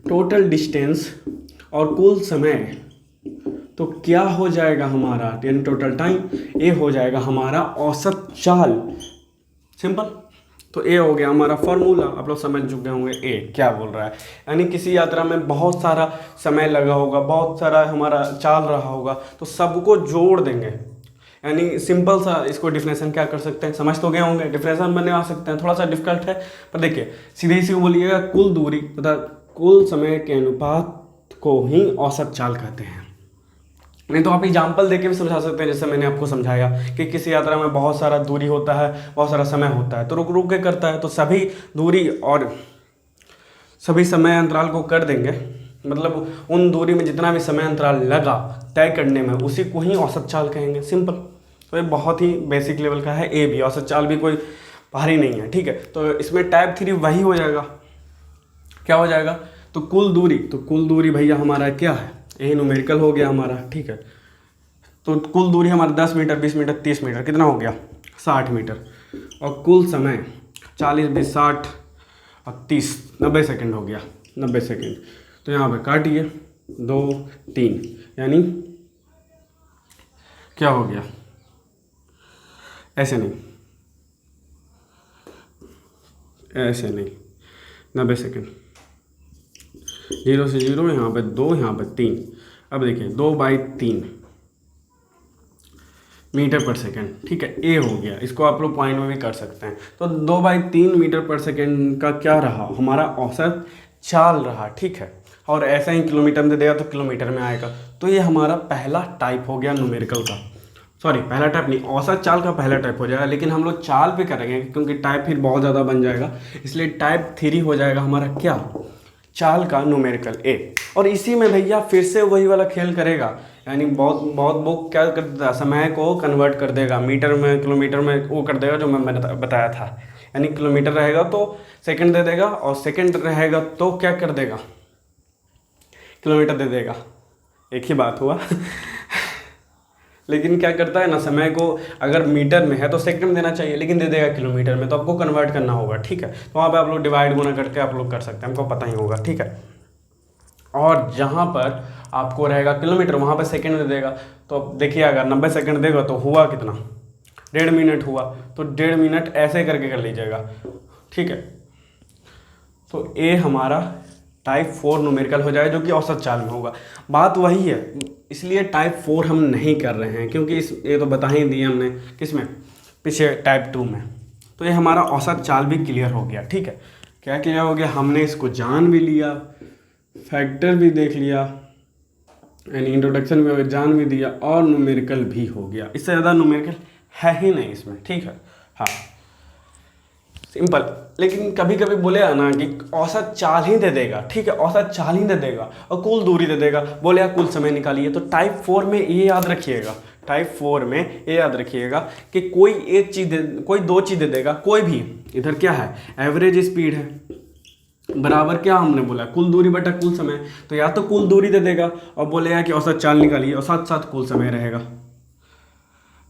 टोटल डिस्टेंस और कुल समय, तो क्या हो जाएगा हमारा, यानी टोटल टाइम, ए हो जाएगा हमारा औसत चाल, सिंपल। तो ए हो गया हमारा फॉर्मूला, आप लोग समझ चुके होंगे ए क्या बोल रहा है, यानी किसी यात्रा में बहुत सारा समय लगा होगा, बहुत सारा हमारा चाल रहा होगा, तो सबको जोड़ देंगे, यानी सिंपल सा इसको डिफिनेशन क्या कर सकते हैं, समझ तो गए होंगे, डिफिनेशन बना सकते हैं, थोड़ा सा डिफिकल्ट है पर देखिए सीधे ही बोलिएगा, कुल दूरी तथा कुल समय के अनुपात को ही औसत चाल कहते हैं। नहीं तो आप एग्जाम्पल देके भी समझा सकते हैं, जैसे मैंने आपको समझाया कि किसी यात्रा में बहुत सारा दूरी होता है, बहुत सारा समय होता है, तो रुक रुक के करता है, तो सभी दूरी और सभी समय अंतराल को कर देंगे, मतलब उन दूरी में जितना भी समय अंतराल लगा तय करने में, उसी को ही औसत चाल कहेंगे, सिंपल। तो ये बहुत ही बेसिक लेवल का है, ए भी, औसत चाल भी कोई भारी नहीं है, ठीक है। तो इसमें टाइप 3 वही हो जाएगा, क्या हो जाएगा, तो कुल दूरी भैया हमारा क्या है, यही न्यूमेरिकल हो गया हमारा, ठीक है। तो कुल दूरी हमारा 10 मीटर, 20 मीटर, 30 मीटर, कितना हो गया, 60 मीटर, और कुल समय 40, 20, 60 और 30, 90 सेकेंड हो गया, 90 सेकेंड। तो यहाँ पे काटिए 2, 3, यानी क्या हो गया, ऐसे नहीं, 90 सेकेंड, 0 से 0, यहाँ पे 2, यहाँ पे 3। अब देखिए 2/3 मीटर पर सेकेंड, ठीक है, ए हो गया, इसको आप लोग पॉइंट में भी कर सकते हैं। तो 2/3 मीटर पर सेकेंड का क्या रहा, हमारा औसत चाल रहा, ठीक है। और ऐसा ही किलोमीटर में देगा तो किलोमीटर में आएगा। तो ये हमारा पहला टाइप हो गया न्यूमेरिकल का, सॉरी पहला टाइप नहीं, औसत चाल का पहला टाइप हो जाएगा, लेकिन हम लोग चाल पे करेंगे क्योंकि टाइप फिर बहुत ज़्यादा बन जाएगा, इसलिए टाइप 3 हो जाएगा हमारा क्या, चाल का न्यूमेरिकल ए। और इसी में भैया फिर से वही वाला खेल करेगा, यानी बहुत बुक क्या कर देता है, समय को कन्वर्ट कर देगा मीटर में, किलोमीटर में, वो कर देगा जो मैं बताया था, यानी किलोमीटर रहेगा तो सेकंड दे देगा, और सेकंड रहेगा तो क्या कर देगा, किलोमीटर दे देगा, एक ही बात हुआ लेकिन क्या करता है ना, समय को अगर मीटर में है तो सेकंड देना चाहिए, लेकिन दे देगा किलोमीटर में, तो आपको कन्वर्ट करना होगा, ठीक है। तो वहाँ पे आप लोग डिवाइड गुना करके आप लोग कर सकते हैं, हमको पता ही होगा, ठीक है। और जहाँ पर आपको रहेगा किलोमीटर, वहाँ पे सेकंड दे देगा। तो अब देखिए अगर 90 सेकंड देगा तो हुआ कितना, 1.5 मिनट हुआ, तो 1.5 मिनट ऐसे करके कर लीजिएगा, ठीक है। तो ए हमारा टाइप 4 न्यूमेरिकल हो जाए, जो कि औसत चाल में होगा। बात वही है, इसलिए टाइप 4 हम नहीं कर रहे हैं, क्योंकि ये तो बता ही दिए हमने किस में, पीछे टाइप 2 में। तो ये हमारा औसत चाल भी क्लियर हो गया, ठीक है। क्या क्लियर हो गया, हमने इसको जान भी लिया, फैक्टर भी देख लिया, यानी इंट्रोडक्शन में जान भी दिया, और न्यूमेरिकल भी हो गया। इससे ज़्यादा न्यूमेरिकल है ही नहीं इसमें, ठीक है। हाँ सिंपल। लेकिन कभी कभी बोले ना कि औसत चाल ही दे देगा, ठीक है, औसत चाल ही दे देगा और कुल दूरी दे देगा, बोले यार कुल समय निकालिए। तो टाइप 4 में ये याद रखिएगा, टाइप 4 में ये याद रखिएगा कि कोई एक चीज़ कोई दो चीज़ दे देगा, कोई भी। इधर क्या है, एवरेज स्पीड है, बराबर क्या हमने बोला, कुल दूरी बटा कुल समय। तो या तो कुल दूरी दे देगा और बोलेगा कि औसत चाल निकालिए और साथ साथ कुल समय रहेगा,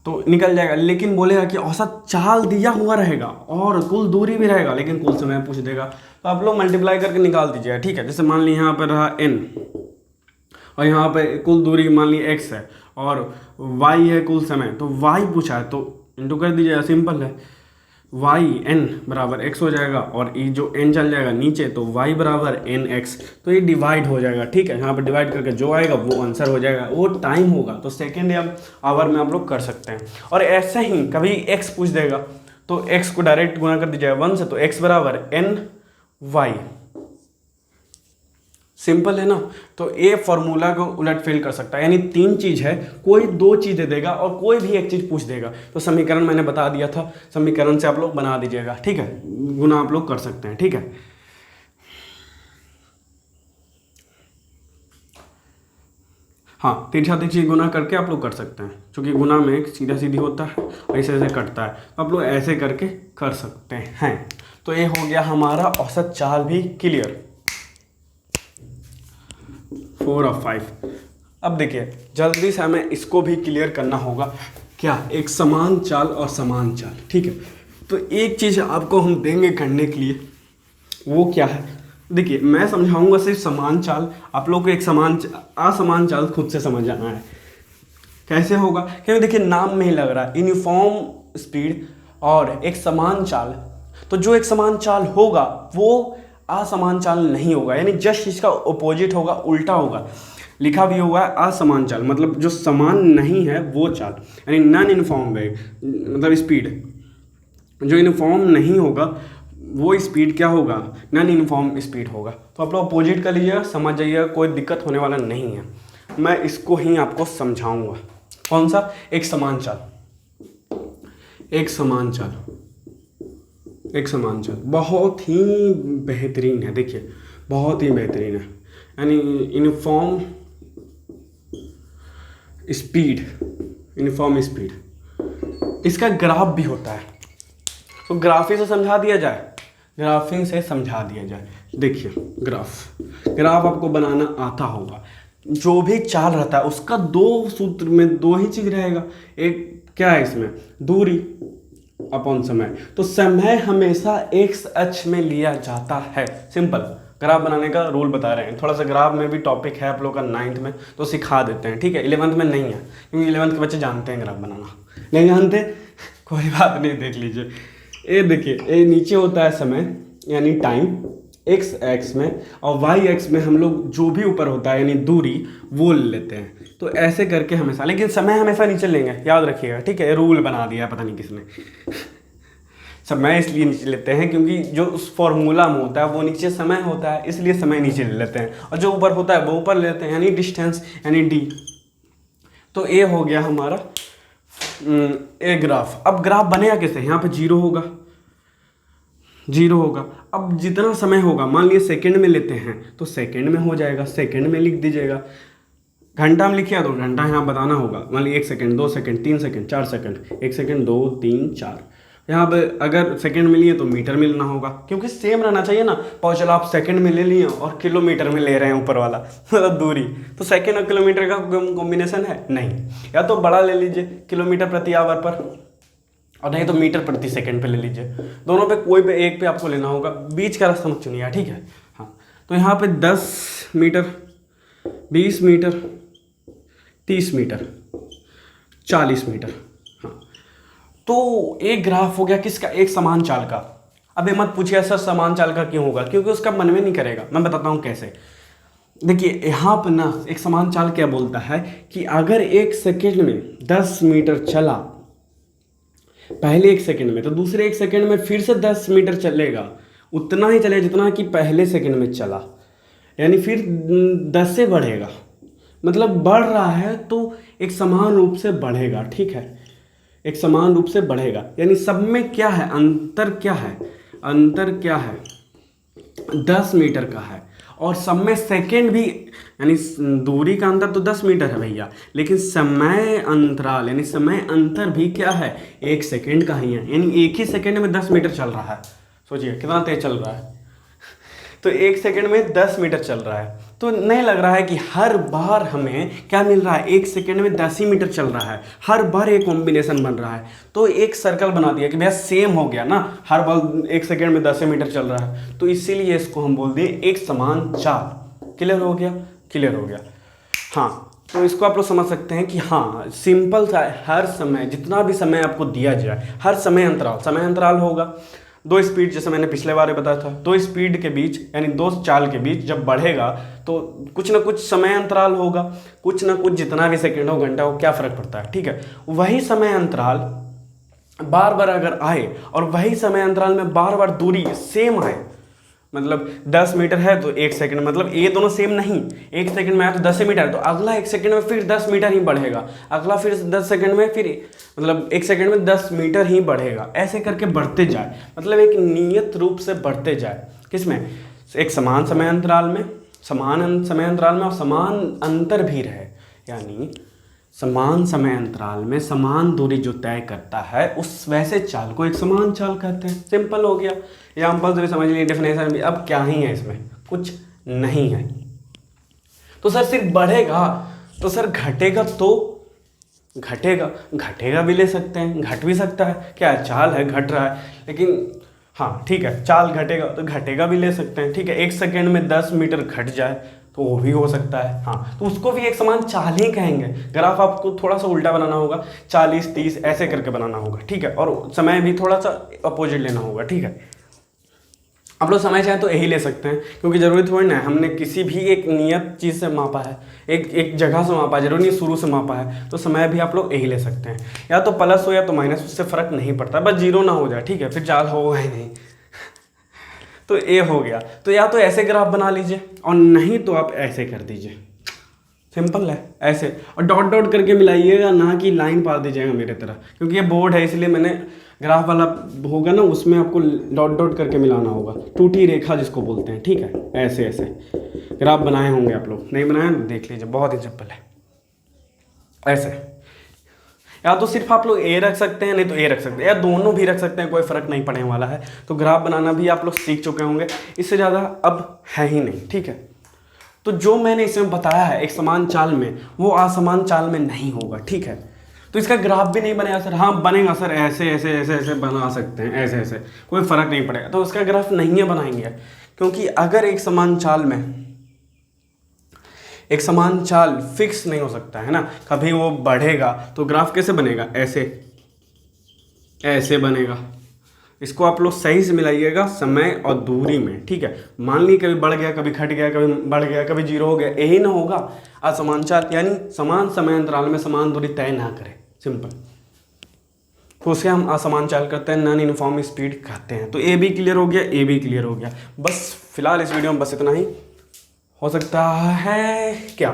तो निकल जाएगा। लेकिन बोलेगा कि औसत चाल दिया हुआ रहेगा और कुल दूरी भी रहेगा, लेकिन कुल समय पूछ देगा। तो आप लोग मल्टीप्लाई करके निकाल दीजिएगा, ठीक है। जैसे मान ली यहाँ पर रहा n और यहाँ पे कुल दूरी मान ली x है और y है कुल समय, तो y पूछा है तो इंटू कर दीजिएगा, सिंपल है। y n बराबर x हो जाएगा और ये जो n चल जाएगा नीचे, तो y बराबर nx, तो ये डिवाइड हो जाएगा, ठीक है। यहाँ पर डिवाइड करके जो आएगा वो आंसर हो जाएगा, वो टाइम होगा। तो सेकेंड या आवर में आप लोग कर सकते हैं। और ऐसे ही कभी x पूछ देगा तो x को डायरेक्ट गुणा कर दीजिएगा 1 से, तो x बराबर ny, सिंपल है ना। तो ये फॉर्मूला को उलट फेल कर सकता है, यानी तीन चीज़ है, कोई दो चीज़ दे देगा और कोई भी एक चीज़ पूछ देगा। तो समीकरण मैंने बता दिया था, समीकरण से आप लोग बना दीजिएगा, ठीक है, गुना आप लोग कर सकते हैं, ठीक है। हाँ, तिरछा तिरछी गुना करके आप लोग कर सकते हैं, क्योंकि गुना में सीधा सीधी होता है, ऐसे ऐसे कटता है, आप लोग ऐसे करके कर सकते हैं। तो ये हो गया हमारा औसत चाल भी क्लियर, 4 of 5। अब देखिए जल्दी से हमें इसको भी क्लियर करना होगा, क्या, एक समान चाल और समान चाल, ठीक है। तो एक चीज़ आपको हम देंगे करने के लिए, वो क्या है, देखिए मैं समझाऊंगा सिर्फ समान चाल, आप लोग को एक असमान चाल खुद से समझ जाना है। कैसे होगा, क्योंकि देखिए नाम में ही लग रहा है यूनिफॉर्म स्पीड और एक समान चाल, तो जो एक समान चाल होगा वो असमान चाल नहीं होगा, यानी जस्ट इसका अपोजिट होगा, उल्टा होगा। लिखा भी हुआ है असमान चाल, मतलब जो समान नहीं है वो चाल, यानी नॉन यूनिफॉर्म वेग, मतलब स्पीड जो यूनिफॉर्म नहीं होगा वो स्पीड क्या होगा, नॉन यूनिफॉर्म स्पीड होगा। तो आप लोग अपोजिट कर लीजिएगा, समझ जाइएगा, कोई दिक्कत होने वाला नहीं है। मैं इसको ही आपको समझाऊंगा, कौन सा, एक समान चाल, एक समान चाल, एक समान चाल बहुत ही बेहतरीन है, देखिए बहुत ही बेहतरीन है, यानी यूनिफॉर्म स्पीड, यूनिफॉर्म स्पीड, इसका ग्राफ भी होता है। तो ग्राफिंग से समझा दिया जाए, ग्राफिंग से समझा दिया जाए। देखिए ग्राफ आपको बनाना आता होगा, जो भी चाल रहता है उसका दो सूत्र में दो ही चीज़ रहेगा, एक क्या है इसमें, दूरी अपॉन समय। तो समय हमेशा एक्स अक्ष में लिया जाता है, सिंपल। ग्राफ बनाने का रूल बता रहे हैं, थोड़ा सा ग्राफ में भी टॉपिक है आप लोग का 9th में, तो सिखा देते हैं, ठीक है। 11th में नहीं है, क्योंकि 11th के बच्चे जानते हैं ग्राफ बनाना, नहीं जानते कोई बात नहीं, देख लीजिए। ये देखिए, ये नीचे होता है समय यानी टाइम एक्स एक्स में, और वाई एक्स में हम लोग जो भी ऊपर होता है यानी दूरी वो ले लेते हैं। तो ऐसे करके हमेशा, लेकिन समय हमेशा नीचे लेंगे, याद रखिएगा, ठीक है। रूल बना दिया पता नहीं किसने समय इसलिए नीचे लेते हैं क्योंकि जो उस फॉर्मूला में होता है वो नीचे समय होता है, इसलिए समय नीचे ले लेते हैं, और जो ऊपर होता है वो ऊपर ले लेते हैं, यानी डिस्टेंस यानी डी। तो ये हो गया हमारा एक ग्राफ। अब ग्राफ बनेगा कैसे, यहाँ पे जीरो होगा, जीरो होगा। अब जितना समय होगा, मान लीजिए सेकंड में लेते हैं तो सेकंड में हो जाएगा, सेकंड में लिख दीजिएगा। घंटा में लिखिए तो घंटा यहाँ बताना होगा, मान लीजिए 1 second, 2 second, 3 second, 4 second, 1 second, 2, 3, 4। यहाँ पे अगर सेकंड में लिए तो मीटर में लेना होगा, क्योंकि सेम रहना चाहिए ना। और चलो आप सेकंड में ले लिए और किलोमीटर में ले रहे हैं ऊपर वाला मतलब दूरी, तो सेकंड और किलोमीटर का कॉम्बिनेशन है नहीं, या तो बड़ा ले लीजिए किलोमीटर प्रति आवर पर, और नहीं तो मीटर प्रति सेकंड पे ले लीजिए। दोनों पे कोई पे एक पे आपको लेना होगा, बीच का रास्ता मत चुनिए, ठीक है। हाँ, तो यहाँ पे 10 मीटर, 20 मीटर, 30 मीटर, 40 मीटर। हाँ, तो एक ग्राफ हो गया किसका, एक समान चाल का। अब ये मत पूछिए सर समान चाल का क्यों होगा, क्योंकि उसका मन में नहीं करेगा, मैं बताता हूँ कैसे। देखिए यहाँ पर ना एक समान चाल क्या बोलता है कि अगर 1 सेकंड में 10 मीटर चला पहले 1 सेकंड में, तो दूसरे 1 सेकंड में फिर से 10 मीटर चलेगा, उतना ही चलेगा जितना कि पहले सेकंड में चला, यानी फिर 10 से बढ़ेगा, मतलब बढ़ रहा है तो एक समान रूप से बढ़ेगा, ठीक है, एक समान रूप से बढ़ेगा। यानी सब में क्या है, अंतर क्या है, अंतर क्या है, 10 मीटर का है। और समय सेकंड भी, यानी दूरी का अंतर तो 10 मीटर है भैया, लेकिन समय अंतराल यानी समय अंतर भी क्या है, 1 सेकंड का ही है। यानी एक ही सेकंड में 10 मीटर चल रहा है। सोचिए कितना तेज चल रहा है। तो 1 सेकंड में 10 मीटर चल रहा है। तो नहीं लग रहा है कि हर बार हमें क्या मिल रहा है, 1 सेकंड में 10 ही मीटर चल रहा है, हर बार एक कॉम्बिनेशन बन रहा है। तो एक सर्कल बना दिया कि भैया सेम हो गया ना, हर बार 1 सेकंड में 10 ही मीटर चल रहा है, तो इसीलिए इसको हम बोल दिए एक समान चाल। क्लियर हो गया, क्लियर हो गया। हाँ, तो इसको आप लोग समझ सकते हैं कि हाँ सिंपल सा है, हर समय जितना भी समय आपको दिया जाए, हर समय अंतराल होगा 2 स्पीड, जैसे मैंने पिछले बार बताया था, 2 स्पीड के बीच यानी 2 चाल के बीच जब बढ़ेगा तो कुछ ना कुछ समय अंतराल होगा, कुछ ना कुछ, जितना भी सेकंड हो घंटा हो क्या फ़र्क पड़ता है, ठीक है। वही समय अंतराल बार बार अगर आए और वही समय अंतराल में बार बार दूरी सेम आए, मतलब 10 मीटर है तो 1 सेकंड, मतलब ये दोनों सेम नहीं, 1 सेकंड में आया तो 10 मीटर, तो अगला 1 सेकंड में फिर 10 मीटर ही बढ़ेगा, अगला फिर 10 सेकंड में फिर मतलब 1 सेकंड में 10 मीटर ही बढ़ेगा। ऐसे करके बढ़ते जाए, मतलब एक नियत रूप से बढ़ते जाए। किसमें, एक समान समय अंतराल में, और समान अंतर भी रहे, यानी समान समय अंतराल में समान दूरी जो तय करता है उस वैसे चाल को एक समान चाल कहते हैं। सिंपल हो गया, एग्जाम्पल से समझ लीजिए, डेफिनेशन भी। अब क्या ही है इसमें, कुछ नहीं है। तो सर सिर्फ बढ़ेगा, तो सर घटेगा, तो घटेगा भी ले सकते हैं, घट भी सकता है, क्या चाल है घट रहा है, लेकिन हाँ ठीक है, चाल घटेगा तो घटेगा भी ले सकते हैं, ठीक है। 1 सेकंड में 10 मीटर घट जाए तो वो भी हो सकता है, हाँ, तो उसको भी एक समान चाल ही कहेंगे। ग्राफ आपको थोड़ा सा उल्टा बनाना होगा, 40-30 ऐसे करके बनाना होगा, ठीक है, और समय भी थोड़ा सा अपोजिट लेना होगा, ठीक है। आप लोग समय चाहें तो यही ले सकते हैं, क्योंकि ज़रूरी थोड़ी ना है हमने किसी भी एक नियत चीज़ से मापा है, एक जगह से मापा है, जरूरी नहीं शुरू से मापा है, तो समय भी आप लोग यही ले सकते हैं। या तो प्लस हो या तो माइनस, उससे फ़र्क नहीं पड़ता, बस 0 ना हो जाए, ठीक है, फिर चाल होगा ही नहीं। तो ये हो गया, तो या तो ऐसे ग्राफ बना लीजिए और नहीं तो आप ऐसे कर दीजिए, सिंपल है ऐसे, और डॉट डॉट करके मिलाइएगा, ना कि लाइन पा दीजिएगा मेरे तरह, क्योंकि ये बोर्ड है इसलिए मैंने ग्राफ वाला होगा ना उसमें आपको डॉट डॉट करके मिलाना होगा, टूटी रेखा जिसको बोलते हैं, ठीक है। ऐसे ऐसे ग्राफ बनाए होंगे आप लोग, नहीं बनाए देख लीजिए, बहुत ही सिंपल है। ऐसे या तो सिर्फ आप लोग ए रख सकते हैं, नहीं तो ए रख सकते हैं, या दोनों भी रख सकते हैं, कोई फ़र्क नहीं पड़ने वाला है। तो ग्राफ बनाना भी आप लोग सीख चुके होंगे, इससे ज़्यादा अब है ही नहीं, ठीक है। तो जो मैंने इसमें बताया है एक समान चाल में, वो असमान चाल में नहीं होगा, ठीक है। तो इसका ग्राफ भी नहीं बनेगा सर, हाँ बनेगा सर, ऐसे ऐसे ऐसे ऐसे बना सकते हैं, ऐसे ऐसे, कोई फ़र्क नहीं पड़ेगा। तो उसका ग्राफ नहीं है बनाएंगे, क्योंकि अगर एक समान चाल में एक समान चाल फिक्स नहीं हो सकता है ना, कभी वो बढ़ेगा तो ग्राफ कैसे बनेगा, ऐसे ऐसे बनेगा। इसको आप लोग सही से मिलाइएगा समय और दूरी में, ठीक है। मान ली कभी बढ़ गया, कभी घट गया, कभी बढ़ गया, कभी 0 हो गया, यही ना होगा असमान चाल, यानी समान समय अंतराल में समान दूरी तय ना करे, सिंपल। तो उसे हम असमान चाल करते हैं, नॉन यूनिफॉर्म स्पीड कहते हैं। तो ए भी क्लियर हो गया, ए भी क्लियर हो गया। बस फिलहाल इस वीडियो में बस इतना ही। हो सकता है क्या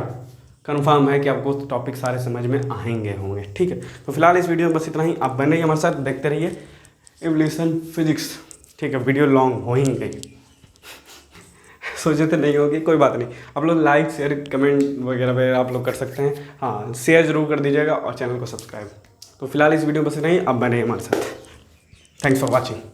कंफर्म है कि आपको टॉपिक सारे समझ में आएंगे होंगे, ठीक है। तो फिलहाल इस वीडियो में बस इतना ही। आप बने रहिए हमारे साथ, देखते रहिए एवोल्यूशन फिजिक्स, ठीक है। वीडियो लॉन्ग हो ही गई, सोचे तो नहीं होगी, कोई बात नहीं। आप लोग लाइक शेयर कमेंट वगैरह आप लोग कर सकते हैं, हाँ शेयर जरूर कर दीजिएगा और चैनल को सब्सक्राइब। तो फिलहाल इस वीडियो में बस इतना ही। आप बने हमारे साथ। Thanks for watching.